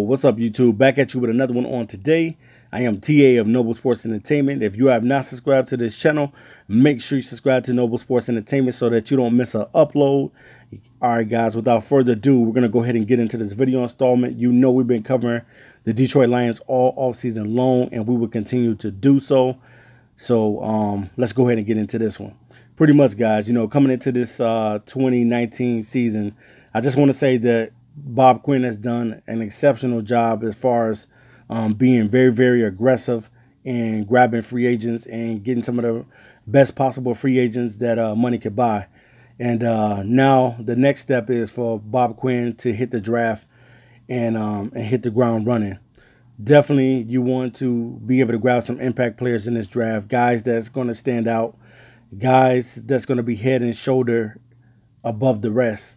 What's up, YouTube? Back at you with another one on today. I am TA of Noble Sports Entertainment. If you have not subscribed to this channel, make sure you subscribe to Noble Sports Entertainment so that you don't miss an upload. All right, guys, without further ado, we're going to go ahead and get into this video installment. You know we've been covering the Detroit Lions all offseason long, and we will continue to do so. So let's go ahead and get into this one. Pretty much, guys, you know, coming into this 2019 season, I just want to say that Bob Quinn has done an exceptional job as far as being very, very aggressive and grabbing free agents and getting some of the best possible free agents that money could buy. And now the next step is for Bob Quinn to hit the draft and hit the ground running. Definitely, you want to be able to grab some impact players in this draft, guys that's going to stand out, guys that's going to be head and shoulder above the rest.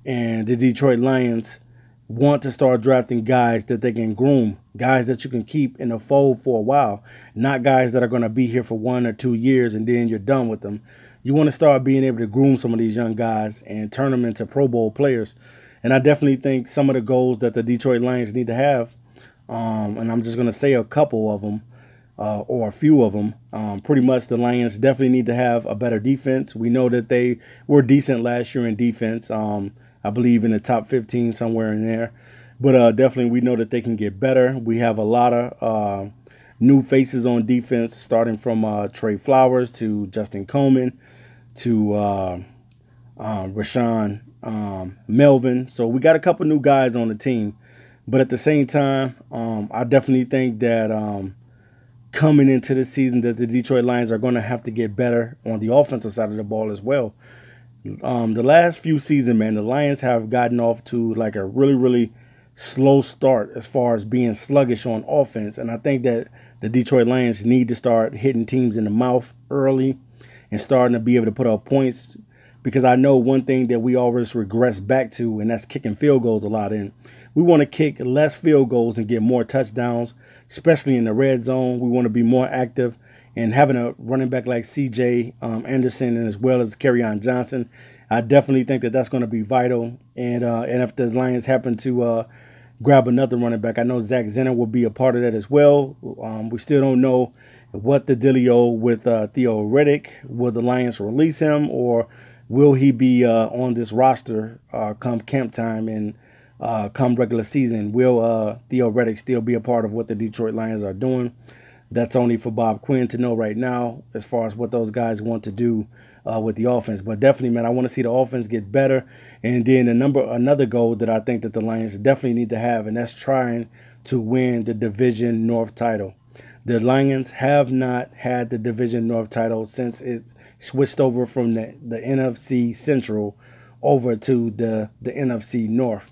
And the Detroit Lions want to start drafting guys that they can groom, guys that you can keep in the fold for a while, not guys that are going to be here for 1 or 2 years and then you're done with them. You want to start being able to groom some of these young guys and turn them into Pro Bowl players. And I definitely think some of the goals that the Detroit Lions need to have, and I'm just going to say a couple of them, or a few of them. Pretty much the Lions definitely need to have a better defense. We know that they were decent last year in defense. I believe in the top 15 somewhere in there. But definitely we know that they can get better. We have a lot of new faces on defense, starting from Trey Flowers to Justin Coleman to Rashawn Melvin. So we got a couple new guys on the team. But at the same time, I definitely think that coming into the season that the Detroit Lions are going to have to get better on the offensive side of the ball as well. The last few seasons, man, the Lions have gotten off to like a really, really slow start as far as being sluggish on offense. And I think that the Detroit Lions need to start hitting teams in the mouth early and starting to be able to put up points, because I know one thing that we always regress back to, and that's kicking field goals a lot in. We want to kick less field goals and get more touchdowns, especially in the red zone. We want to be more active. And having a running back like C.J. Anderson and as well as Kerryon Johnson, I definitely think that that's going to be vital. And if the Lions happen to grab another running back, I know Zach Zenner will be a part of that as well. We still don't know what the dealio with Theo Riddick. Will the Lions release him, or will he be on this roster come camp time and come regular season? Will Theo Riddick still be a part of what the Detroit Lions are doing? That's only for Bob Quinn to know right now as far as what those guys want to do with the offense. But definitely, man, I want to see the offense get better. And then another goal that I think that the Lions definitely need to have, and that's trying to win the Division North title. The Lions have not had the Division North title since it switched over from the NFC Central over to the NFC North.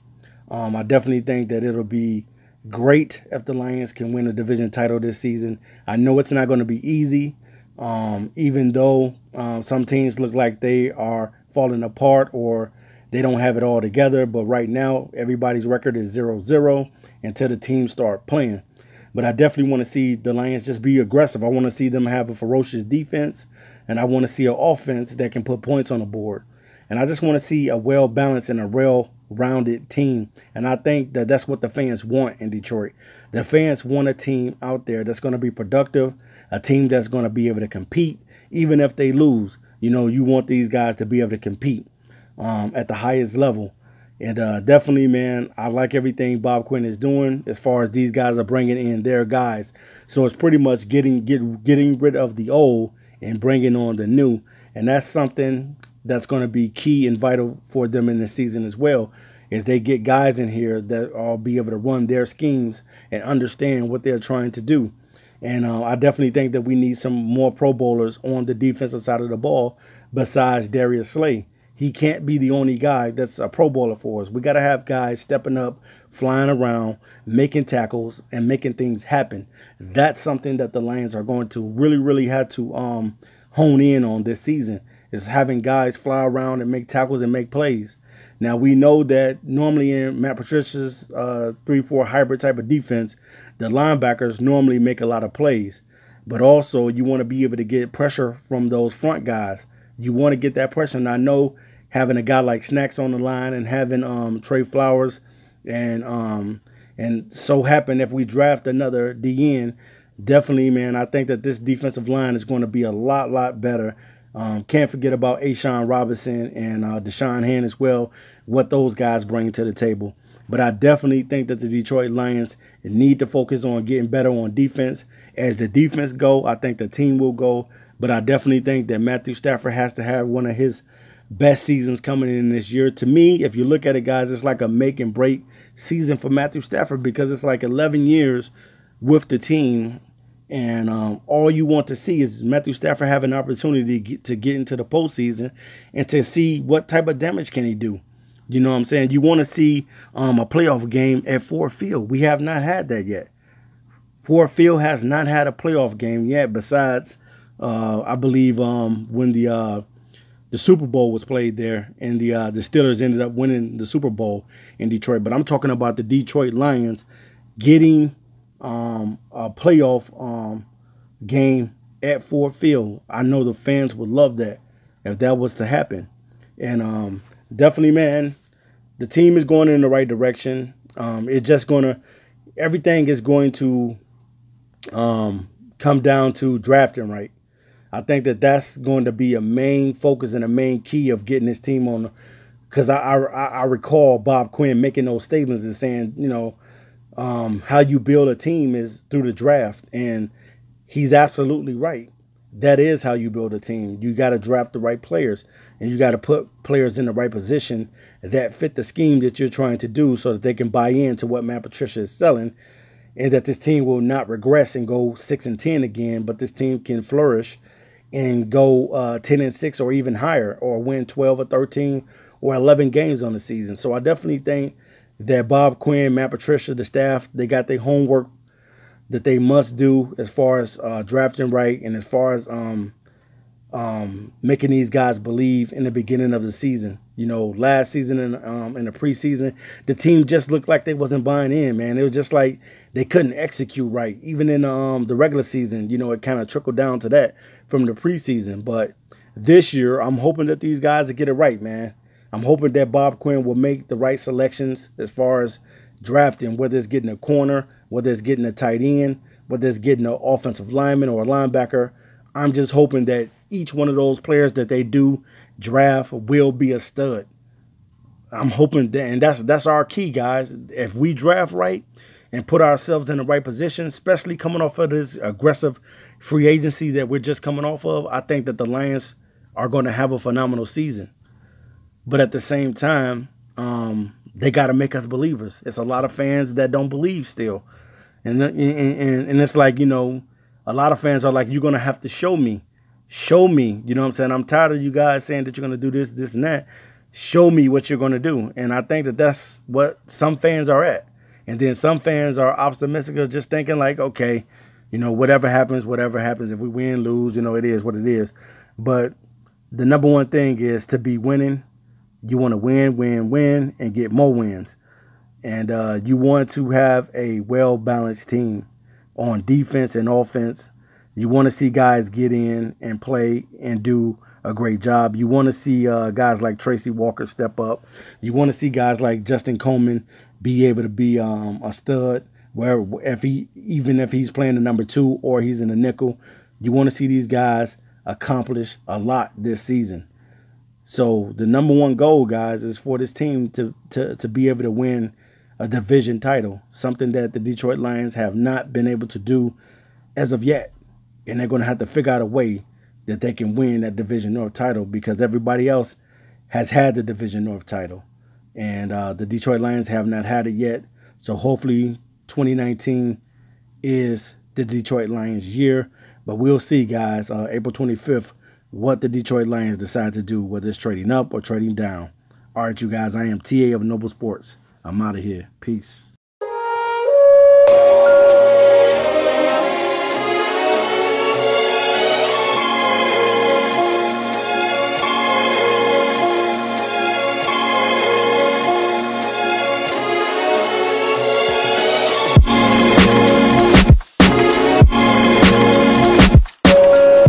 I definitely think that it'll be great if the Lions can win a division title this season. I know it's not going to be easy, even though some teams look like they are falling apart or they don't have it all together. But right now, everybody's record is 0-0 until the teams start playing. But I definitely want to see the Lions just be aggressive. I want to see them have a ferocious defense, and I want to see an offense that can put points on the board. And I just want to see a well-balanced and a well-rounded team. And I think that that's what the fans want in Detroit. The fans want a team out there that's going to be productive, a team that's going to be able to compete, even if they lose. You know, you want these guys to be able to compete at the highest level. And definitely, man, I like everything Bob Quinn is doing as far as these guys are bringing in their guys. So it's pretty much getting rid of the old and bringing on the new. And that's something that's going to be key and vital for them in the season as well, is they get guys in here that will be able to run their schemes and understand what they're trying to do. And I definitely think that we need some more Pro Bowlers on the defensive side of the ball besides Darius Slay. He can't be the only guy that's a Pro Bowler for us. We got to have guys stepping up, flying around, making tackles, and making things happen. That's something that the Lions are going to really, really have to hone in on this season, is having guys fly around and make tackles and make plays. Now, we know that normally in Matt Patricia's 3-4 hybrid type of defense, the linebackers normally make a lot of plays. But also, you want to be able to get pressure from those front guys. You want to get that pressure. And I know having a guy like Snacks on the line and having Trey Flowers and And so happen if we draft another DN, definitely, man, I think that this defensive line is going to be a lot better. Can't forget about Ashawn Robinson and Deshaun Hand as well, what those guys bring to the table. But I definitely think that the Detroit Lions need to focus on getting better on defense. As the defense go, I think the team will go. But I definitely think that Matthew Stafford has to have one of his best seasons coming in this year. To me, if you look at it, guys, it's like a make and break season for Matthew Stafford because it's like 11 years with the team. And all you want to see is Matthew Stafford have an opportunity to get into the postseason and to see what type of damage can he do. You know what I'm saying? You want to see a playoff game at Ford Field. We have not had that yet. Ford Field has not had a playoff game yet besides, I believe, when the Super Bowl was played there and the Steelers ended up winning the Super Bowl in Detroit. But I'm talking about the Detroit Lions getting a playoff game at Ford Field. I know the fans would love that if that was to happen. And definitely, man, the team is going in the right direction. It's just everything is going to come down to drafting right. I think that that's going to be a main focus and a main key of getting this team on. Because I recall Bob Quinn making those statements and saying, you know, how you build a team is through the draft. And he's absolutely right. That is how you build a team. You got to draft the right players, and you got to put players in the right position that fit the scheme that you're trying to do so that they can buy into what Matt Patricia is selling, and that this team will not regress and go 6-10 again, but this team can flourish and go 10-6 or even higher, or win 12 or 13 or 11 games on the season. So I definitely think that Bob Quinn, Matt Patricia, the staff, they got their homework that they must do as far as drafting right and as far as making these guys believe in the beginning of the season. You know, last season in the preseason, the team just looked like they wasn't buying in, man. It was just like they couldn't execute right. Even in the regular season, you know, it kind of trickled down to that from the preseason. But this year, I'm hoping that these guys will get it right, man. I'm hoping that Bob Quinn will make the right selections as far as drafting, whether it's getting a corner, whether it's getting a tight end, whether it's getting an offensive lineman or a linebacker. I'm just hoping that each one of those players that they do draft will be a stud. I'm hoping that, and that's our key, guys. If we draft right and put ourselves in the right position, especially coming off of this aggressive free agency that we're just coming off of, I think that the Lions are going to have a phenomenal season. But at the same time, they got to make us believers. It's a lot of fans that don't believe still. And it's like, you know, a lot of fans are like, you're going to have to show me. Show me. You know what I'm saying? I'm tired of you guys saying that you're going to do this, this, and that. Show me what you're going to do. And I think that that's what some fans are at. And then some fans are optimistic of just thinking like, okay, you know, whatever happens, whatever happens. If we win, lose, you know, it is what it is. But the number one thing is to be winning. You want to win, and get more wins. And you want to have a well-balanced team on defense and offense. You want to see guys get in and play and do a great job. You want to see guys like Tracy Walker step up. You want to see guys like Justin Coleman be able to be a stud, where even if he's playing the number 2 or he's in the nickel. You want to see these guys accomplish a lot this season. So the number one goal, guys, is for this team to be able to win a division title, something that the Detroit Lions have not been able to do as of yet. And they're going to have to figure out a way that they can win that Division North title because everybody else has had the Division North title. And the Detroit Lions have not had it yet. So hopefully 2019 is the Detroit Lions year. But we'll see, guys, April 25th, what the Detroit Lions decide to do, whether it's trading up or trading down. All right, you guys, I am TA of Noble Sports. I'm out of here. Peace.